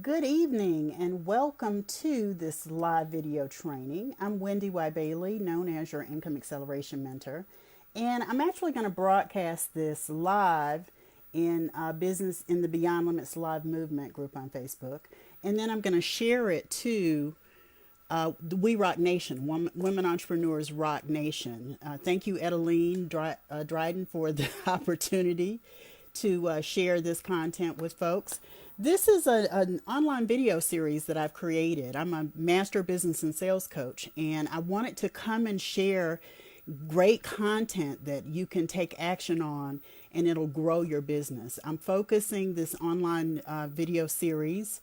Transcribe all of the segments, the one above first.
Good evening and welcome to this live video training. I'm Wendy Y. Bailey, known as your Income Acceleration Mentor, and I'm actually going to broadcast this live in business in the Beyond Limits Live Movement group on Facebook, and then I'm going to share it to the We Rock Nation, Women Entrepreneurs Rock Nation. Thank you, Edeline Dryden, for the opportunity to share this content with folks. This is an online video series that I've created. I'm a master business and sales coach, and I wanted to come and share great content that you can take action on and it'll grow your business. I'm focusing this online video series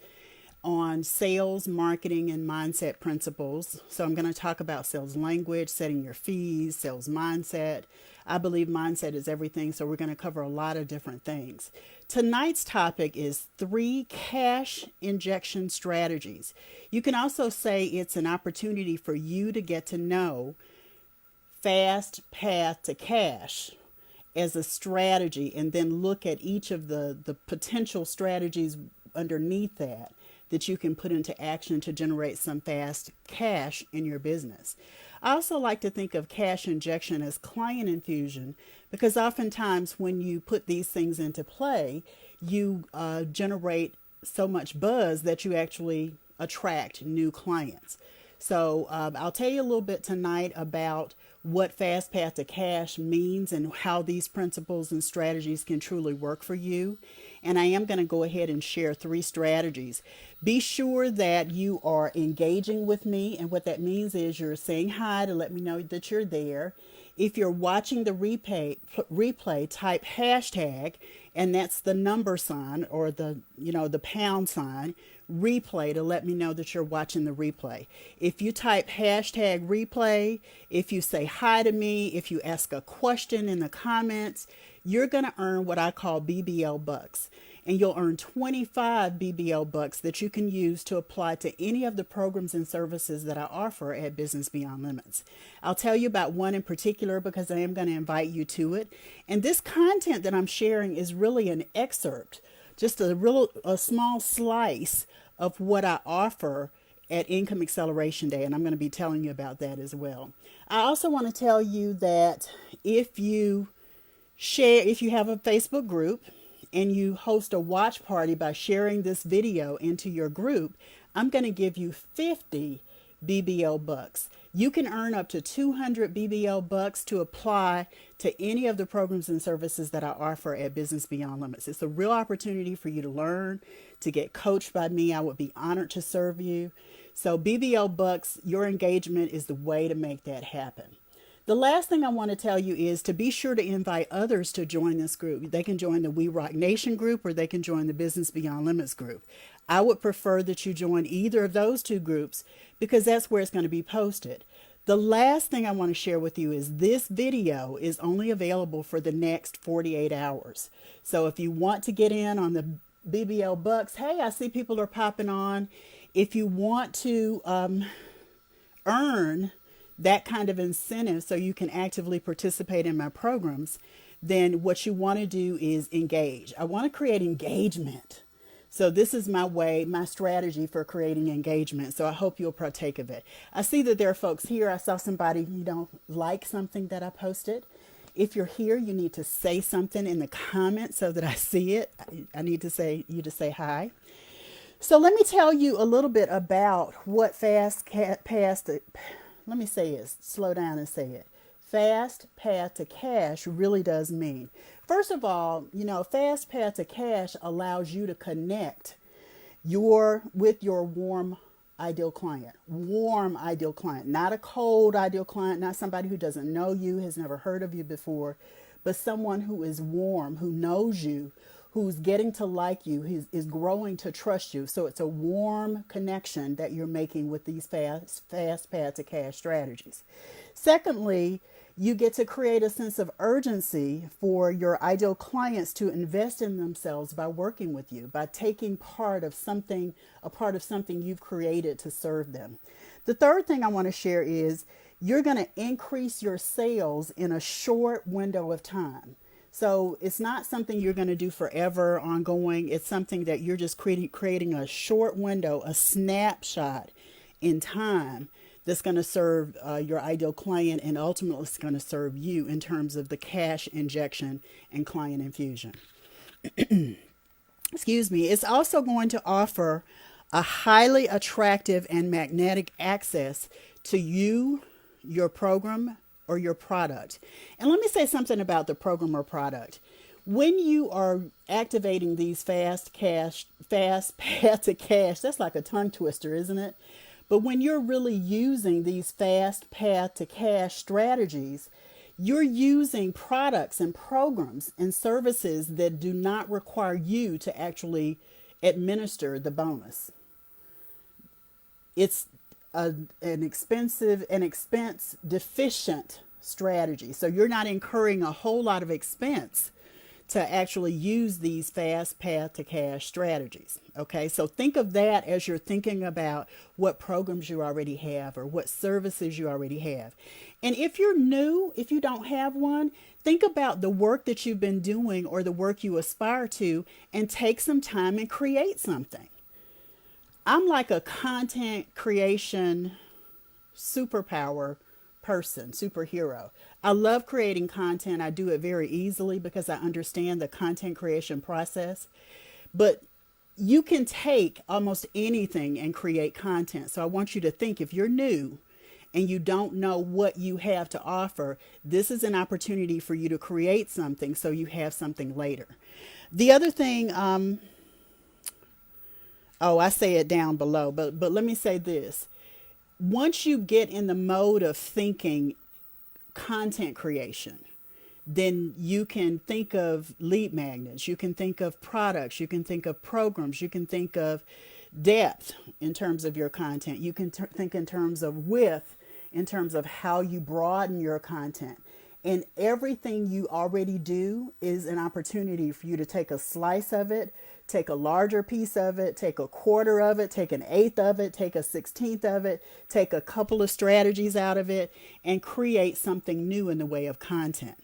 on sales, marketing, and mindset principles. So I'm going to talk about sales language, setting your fees, sales mindset. I believe mindset is everything, so we're going to cover a lot of different things. Tonight's topic is 3 cash injection strategies. You can also say it's an opportunity for you to get to know Fast Path to Cash as a strategy and then look at each of the potential strategies underneath that you can put into action to generate some fast cash in your business. I also like to think of cash injection as client infusion because oftentimes when you put these things into play, you generate so much buzz that you actually attract new clients. So I'll tell you a little bit tonight about what Fast Path to Cash means and how these principles and strategies can truly work for you. And I am going to go ahead and share 3 strategies. Be sure that you are engaging with me. And what that means is you're saying hi to let me know that you're there. If you're watching the replay, type hashtag, and that's the number sign or the pound sign, replay to let me know that you're watching the replay. If you type hashtag replay, if you say hi to me, if you ask a question in the comments, you're going to earn what I call BBL bucks. And you'll earn 25 BBL bucks that you can use to apply to any of the programs and services that I offer at Business Beyond Limits. I'll tell you about one in particular because I am going to invite you to it. And this content that I'm sharing is really an excerpt, just a small slice of what I offer at Income Acceleration Day, and I'm going to be telling you about that as well. I also want to tell you that if you have a Facebook group and you host a watch party by sharing this video into your group, I'm going to give you 50 BBL bucks. You can earn up to 200 BBL bucks to apply to any of the programs and services that I offer at Business Beyond Limits. It's a real opportunity for you to learn, to get coached by me. I would be honored to serve you. So BBL bucks, your engagement is the way to make that happen. The last thing I want to tell you is to be sure to invite others to join this group. They can join the We Rock Nation group or they can join the Business Beyond Limits group. I would prefer that you join either of those 2 groups because that's where it's going to be posted. The last thing I want to share with you is this video is only available for the next 48 hours. So if you want to get in on the BBL bucks, hey, I see people are popping on. If you want to earn that kind of incentive so you can actively participate in my programs, then what you want to do is engage. I want to create engagement. So this is my strategy for creating engagement. So I hope you'll partake of it. I see that there are folks here. I saw somebody, like something that I posted. If you're here, you need to say something in the comments so that I see it. I need to say you to say hi. So let me tell you a little bit about what let me say it, slow down and say it. Fast Path to Cash really does mean. First of all, Fast Path to Cash allows you to connect with your warm ideal client. Warm ideal client, not a cold ideal client, not somebody who doesn't know you, has never heard of you before, but someone who is warm, who knows you, who's getting to like you, is growing to trust you. So it's a warm connection that you're making with these fast path to cash strategies. Secondly, you get to create a sense of urgency for your ideal clients to invest in themselves by working with you, by taking a part of something you've created to serve them. The third thing I want to share is you're going to increase your sales in a short window of time. So it's not something you're going to do forever ongoing. It's something that you're just creating a short window, a snapshot in time that's going to serve your ideal client, and ultimately it's going to serve you in terms of the cash injection and client infusion. Excuse me. It's also going to offer a highly attractive and magnetic access to you, your program, or your product. And let me say something about the program or product. When you are activating these fast path to cash, that's like a tongue twister, isn't it? But when you're really using these fast path to cash strategies, you're using products and programs and services that do not require you to actually administer the bonus. It's an expense deficient strategy. So you're not incurring a whole lot of expense to actually use these fast path to cash strategies. Okay, so think of that as you're thinking about what programs you already have or what services you already have. And if you're new, if you don't have one, think about the work that you've been doing or the work you aspire to, and take some time and create something. I'm like a content creation superpower person, superhero. I love creating content. I do it very easily because I understand the content creation process. But you can take almost anything and create content. So I want you to think, if you're new and you don't know what you have to offer, this is an opportunity for you to create something so you have something later. The other thing, I say it down below, but let me say this. Once you get in the mode of thinking content creation, then you can think of lead magnets, you can think of products, you can think of programs, you can think of depth in terms of your content, you can think in terms of width, in terms of how you broaden your content. And everything you already do is an opportunity for you to take a slice of it, take a larger piece of it, take a quarter of it, take an eighth of it, take a 16th of it, take a couple of strategies out of it, and create something new in the way of content.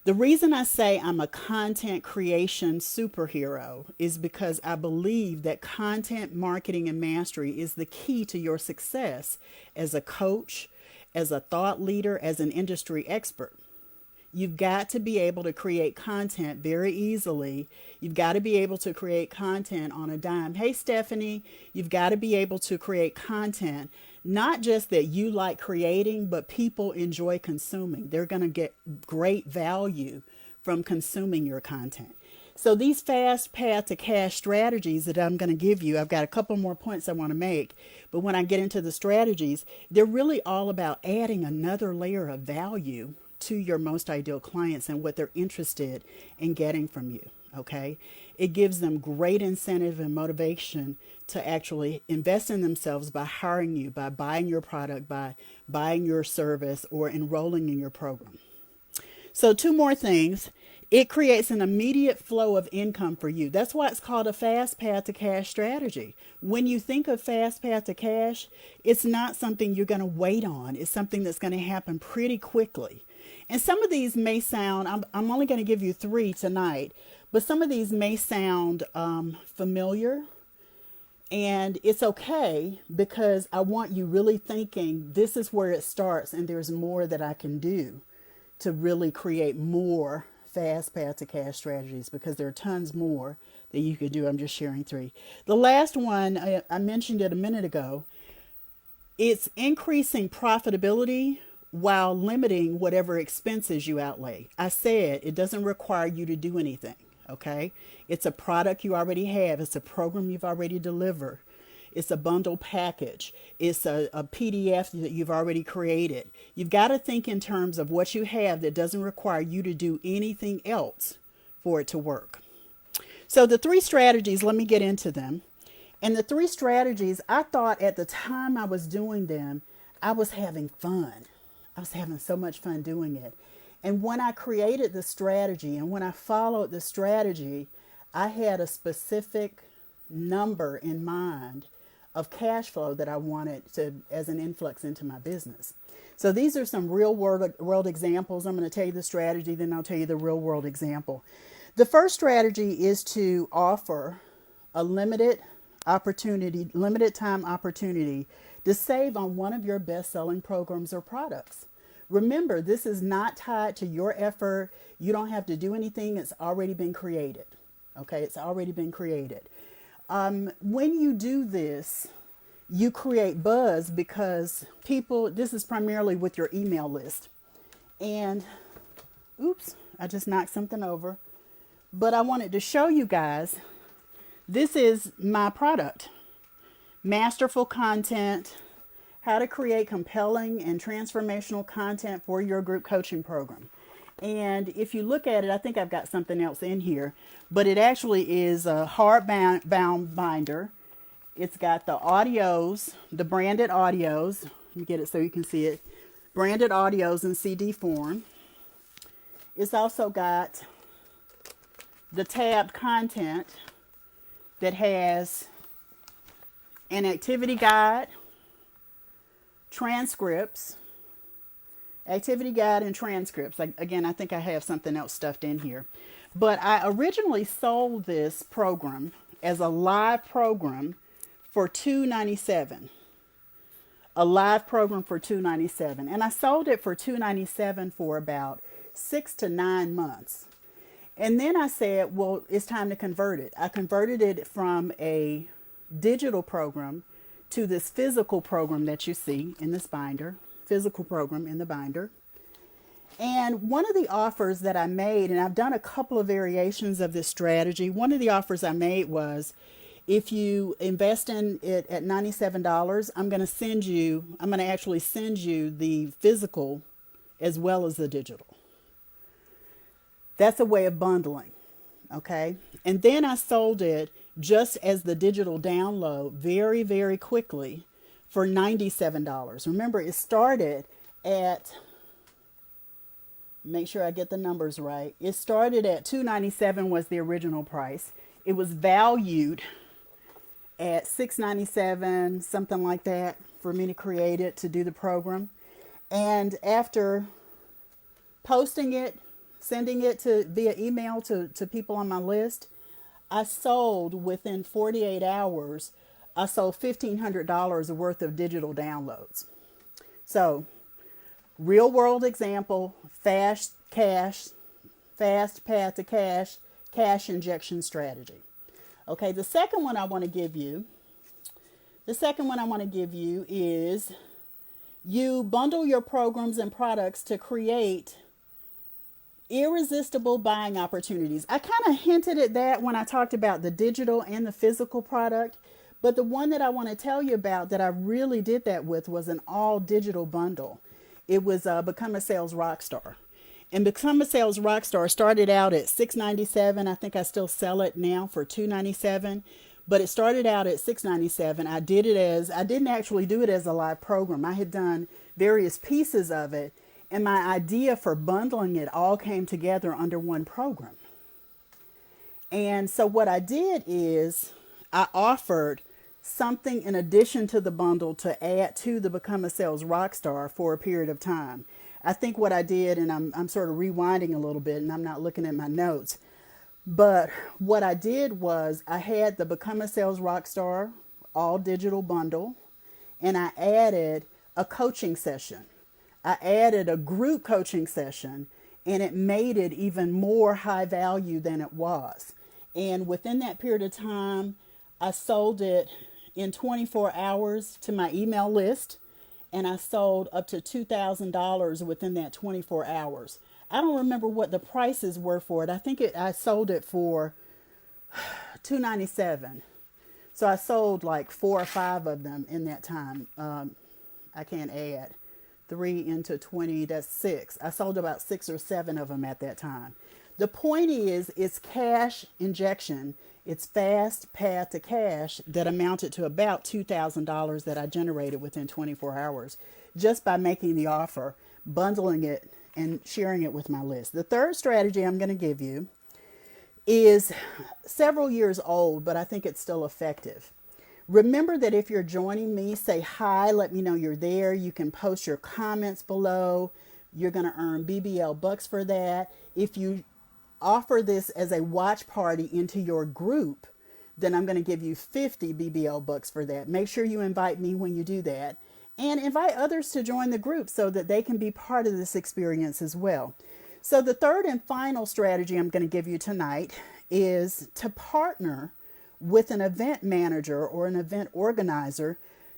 The reason I say I'm a content creation superhero is because I believe that content marketing and mastery is the key to your success as a coach, as a thought leader, as an industry expert. You've got to be able to create content very easily. You've got to be able to create content on a dime. Hey, Stephanie, you've got to be able to create content, not just that you like creating, but people enjoy consuming. They're going to get great value from consuming your content. So these fast path to cash strategies that I'm going to give you, I've got a couple more points I want to make, but when I get into the strategies, they're really all about adding another layer of value to your most ideal clients and what they're interested in getting from you. Okay. It gives them great incentive and motivation to actually invest in themselves by hiring you, by buying your product, by buying your service, or enrolling in your program. So 2 more things. It creates an immediate flow of income for you. That's why it's called a fast path to cash strategy. When you think of fast path to cash, it's not something you're going to wait on. It's something that's going to happen pretty quickly. And some of these may sound, I'm only going to give you 3 tonight, but some of these may sound familiar. And it's okay, because I want you really thinking this is where it starts and there's more that I can do to really create more fast path to cash strategies, because there are tons more that you could do. I'm just sharing 3. The last one, I mentioned it a minute ago. It's increasing profitability while limiting whatever expenses you outlay. I said it doesn't require you to do anything, okay? It's a product you already have. It's a program you've already delivered. It's a bundle package. It's a PDF that you've already created. You've got to think in terms of what you have that doesn't require you to do anything else for it to work. So the 3 strategies, let me get into them. And the 3 strategies, I thought at the time I was doing them, I was having fun. I was having so much fun doing it. And when I created the strategy and when I followed the strategy, I had a specific number in mind of cash flow that I wanted to as an influx into my business. So these are some real world examples. I'm going to tell you the strategy, then I'll tell you the real world example. The first strategy is to offer a limited time opportunity to save on one of your best-selling programs or products. Remember, this is not tied to your effort. You don't have to do anything. It's already been created. Okay, it's already been created. When you do this, you create buzz because people, this is primarily with your email list. And, oops, I just knocked something over. But I wanted to show you guys, this is my product. Masterful Content, how to create compelling and transformational content for your group coaching program. And if you look at it, I think I've got something else in here, but it actually is a hardbound binder. It's got the audios, the branded audios. Let me get it so you can see it. Branded audios in CD form. It's also got the tabbed content that has an activity guide, transcripts, activity guide and transcripts. Again, I think I have something else stuffed in here. But I originally sold this program as a live program for $2.97. A live program for $2.97. And I sold it for $2.97 for about 6 to 9 months. And then I said, well, it's time to convert it. I converted it from a digital program to this physical program that you see in this binder, physical program in the binder. And one of the offers that I made, and I've done a couple of variations of this strategy. One of the offers I made was, if you invest in it at $97, I'm going to actually send you the physical as well as the digital. That's a way of bundling. Okay. And then I sold it just as the digital download very, very quickly for $97. Remember, it started at, make sure I get the numbers right. It started at $2.97 was the original price. It was valued at $6.97, something like that, for me to create it, to do the program. And after posting it, sending it via email to people on my list, I sold within 48 hours, I sold $1,500 worth of digital downloads. So, real world example, fast path to cash injection strategy. Okay, the second one I want to give you is you bundle your programs and products to create irresistible buying opportunities. I kind of hinted at that when I talked about the digital and the physical product, but the one that I want to tell you about that I really did that with was an all digital bundle. It was Become a Sales Rockstar. And Become a Sales Rockstar started out at $6.97. I think I still sell it now for $2.97, but it started out at $6.97. I didn't actually do it as a live program. I had done various pieces of it, and my idea for bundling it all came together under one program. And so what I did is I offered something in addition to the bundle to add to the Become a Sales Rockstar for a period of time. I think what I did, and I'm sort of rewinding a little bit, and I'm not looking at my notes, but what I did was I had the Become a Sales Rockstar all digital bundle, and I added a coaching session. I added a group coaching session, and it made it even more high value than it was. And within that period of time, I sold it in 24 hours to my email list, and I sold up to $2,000 within that 24 hours. I don't remember what the prices were for it. I think I sold it for $2.97. So I sold like 4 or 5 of them in that time. I can't add. 3 into 20, that's 6. I sold about 6 or 7 of them at that time. The point is, it's cash injection. It's fast path to cash that amounted to about $2,000 that I generated within 24 hours just by making the offer, bundling it, and sharing it with my list. The third strategy I'm going to give you is several years old, but I think it's still effective. Remember that if you're joining me, say hi, let me know you're there. You can post your comments below. You're going to earn BBL bucks for that. If you offer this as a watch party into your group, then I'm going to give you 50 BBL bucks for that. Make sure you invite me when you do that, and invite others to join the group so that they can be part of this experience as well. So the third and final strategy I'm going to give you tonight is to partner with an event manager or an event organizer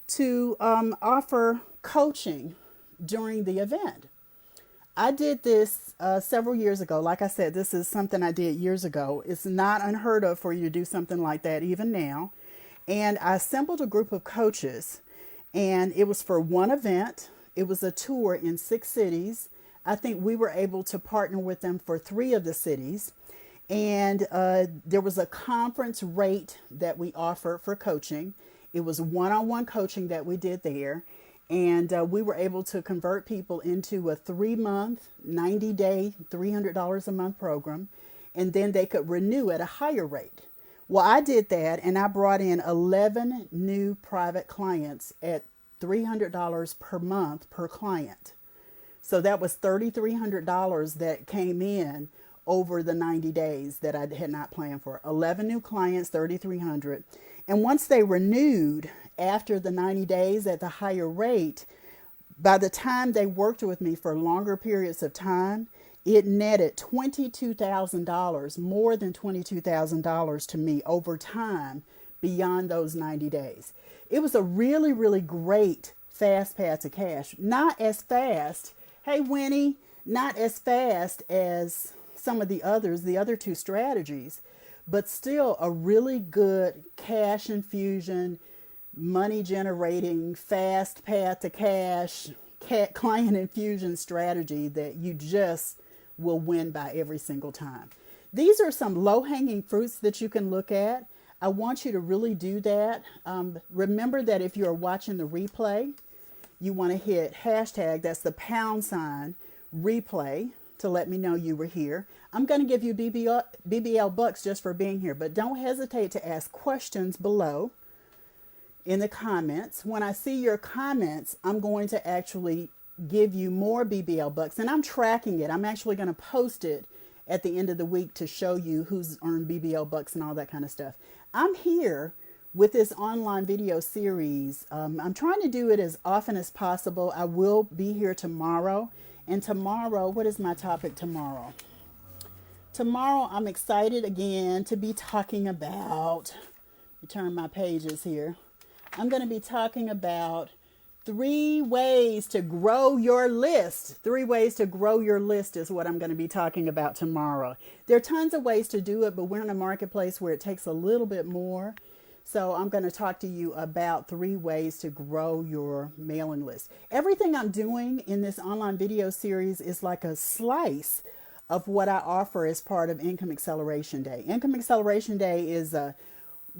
to offer coaching during the event. I did this several years ago. Like I said, this is something I did years ago. It's not unheard of for you to do something like that even now. And I assembled a group of coaches, and it was for one event. It was a tour in 6 cities. I think we were able to partner with them for 3 of the cities. And there was a conference rate that we offered for coaching. It was one-on-one coaching that we did there. And we were able to convert people into a 3-month, 90-day, $300 a month program. And then they could renew at a higher rate. Well, I did that, and I brought in 11 new private clients at $300 per month per client. So that was $3,300 that came in over the 90 days that I had not planned for. 11 new clients, $3,300. And once they renewed after the 90 days at the higher rate, by the time they worked with me for longer periods of time, it netted $22,000, more than $22,000 to me over time beyond those 90 days. It was a really, really great fast path to cash. Not as fast, hey Winnie, not as fast as some of the other 2 strategies, but still a really good cash infusion, money generating, fast path to cash, client infusion strategy that you just will win by every single time. These are some low-hanging fruits that you can look at. I want you to really do that. Remember that if you're watching the replay, you want to hit hashtag, that's the # replay, to let me know you were here. I'm going to give you BBL bucks just for being here, but don't hesitate to ask questions below in the comments. When I see your comments, I'm going to actually give you more BBL bucks, and I'm tracking it. I'm actually going to post it at the end of the week to show you who's earned BBL bucks and all that kind of stuff. I'm here with this online video series. I'm trying to do it as often as possible. I will be here tomorrow. And tomorrow, what is my topic tomorrow? Tomorrow, I'm excited again to be talking about, let me turn my pages here. I'm going to be talking about 3 ways to grow your list. 3 ways to grow your list is what I'm going to be talking about tomorrow. There are tons of ways to do it, but we're in a marketplace where it takes a little bit more. So I'm going to talk to you about 3 ways to grow your mailing list. Everything I'm doing in this online video series is like a slice of what I offer as part of Income Acceleration Day. Income Acceleration Day is a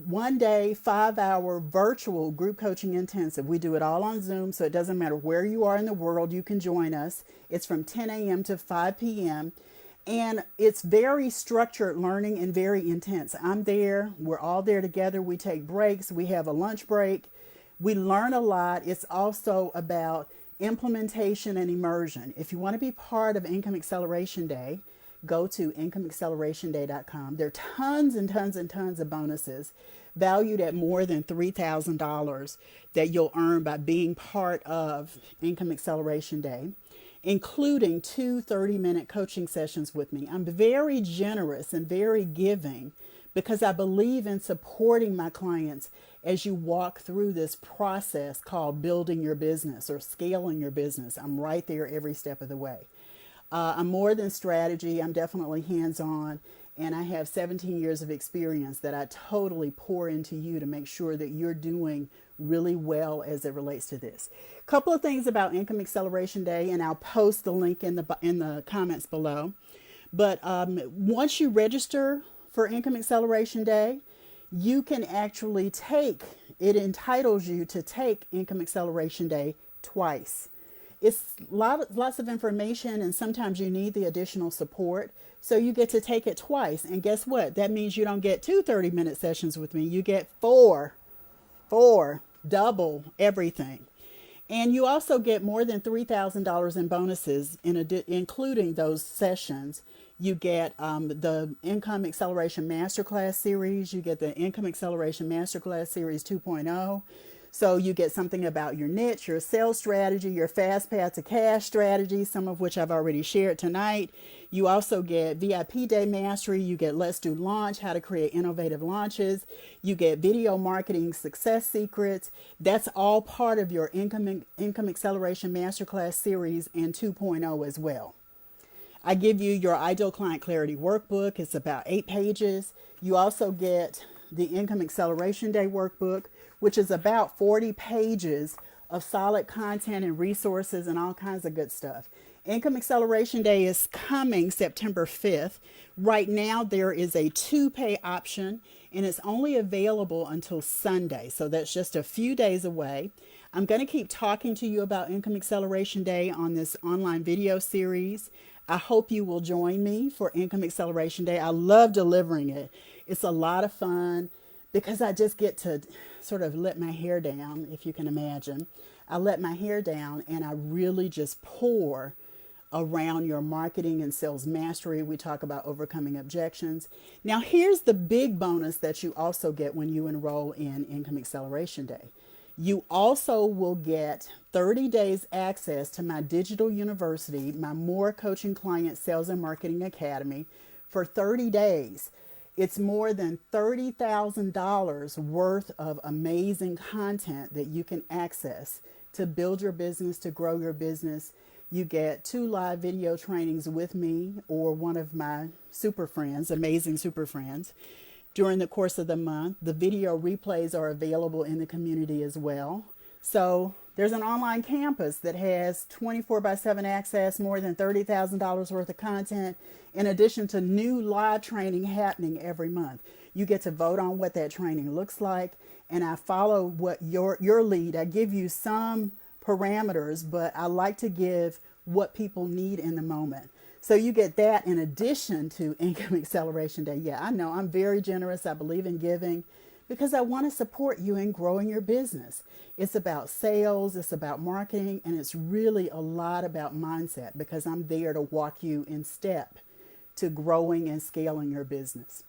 1-day, 5-hour virtual group coaching intensive. We do it all on Zoom, so it doesn't matter where you are in the world, you can join us. It's from 10 a.m. to 5 p.m. And it's very structured learning and very intense. I'm there. We're all there together. We take breaks. We have a lunch break. We learn a lot. It's also about implementation and immersion. If you want to be part of Income Acceleration Day, go to incomeaccelerationday.com. There are tons and tons and tons of bonuses valued at more than $3,000 that you'll earn by being part of Income Acceleration Day, including 2 30-minute coaching sessions with me. I'm very generous and very giving because I believe in supporting my clients as you walk through this process called building your business or scaling your business. I'm right there every step of the way. I'm more than strategy. I'm definitely hands-on, and I have 17 years of experience that I totally pour into you to make sure that you're doing really well as it relates to this. A couple of things about Income Acceleration Day, and I'll post the link in the comments below. But once you register for Income Acceleration Day, you can actually it entitles you to take Income Acceleration Day twice. It's lots of information, and sometimes you need the additional support. So you get to take it twice. And guess what? That means you don't get 2 30-minute sessions with me. You get 4 4, double everything. And you also get more than $3,000 in bonuses, including those sessions. You get the Income Acceleration Masterclass Series. You get the Income Acceleration Masterclass Series 2.0. So you get something about your niche, your sales strategy, your fast path to cash strategy, some of which I've already shared tonight. You also get VIP Day Mastery. You get Let's Do Launch, how to create innovative launches. You get video marketing success secrets. That's all part of your Income Acceleration Masterclass Series and 2.0 as well. I give you your Ideal Client Clarity Workbook. It's about 8 pages. You also get the Income Acceleration Day Workbook, which is about 40 pages of solid content and resources and all kinds of good stuff. Income Acceleration Day is coming September 5th. Right now, there is a 2-pay option, and it's only available until Sunday. So that's just a few days away. I'm going to keep talking to you about Income Acceleration Day on this online video series. I hope you will join me for Income Acceleration Day. I love delivering it. It's a lot of fun because I just get to sort of let my hair down, if you can imagine. I let my hair down and I really just pour around your marketing and sales mastery. We talk about overcoming objections. Now, here's the big bonus that you also get when you enroll in Income Acceleration Day. You also will get 30 days access to my digital university, my More Coaching Client Sales and Marketing Academy, for 30 days. It's more than $30,000 worth of amazing content that you can access to build your business, to grow your business. You get 2 live video trainings with me or one of my super friends, amazing super friends, during the course of the month. The video replays are available in the community as well. So there's an online campus that has 24/7 access, more than $30,000 worth of content, in addition to new live training happening every month. You get to vote on what that training looks like, and I follow what your lead. I give you some parameters, but I like to give what people need in the moment. So you get that in addition to Income Acceleration Day. Yeah, I know I'm very generous. I believe in giving because I want to support you in growing your business. It's about sales, it's about marketing, and it's really a lot about mindset because I'm there to walk you in step to growing and scaling your business.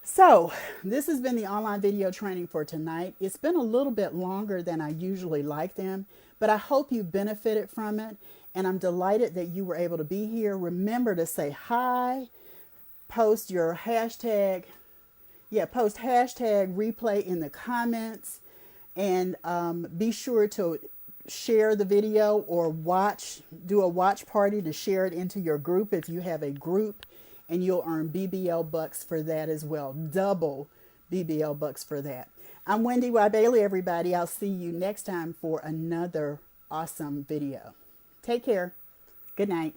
So this has been the online video training for tonight. It's been a little bit longer than I usually like them, but I hope you benefited from it. And I'm delighted that you were able to be here. Remember to say hi, post your hashtag, post hashtag replay in the comments, and be sure to share the video or do a watch party to share it into your group if you have a group, and you'll earn BBL bucks for that as well. Double BBL bucks for that. I'm Wendy Y. Bailey, everybody. I'll see you next time for another awesome video. Take care. Good night.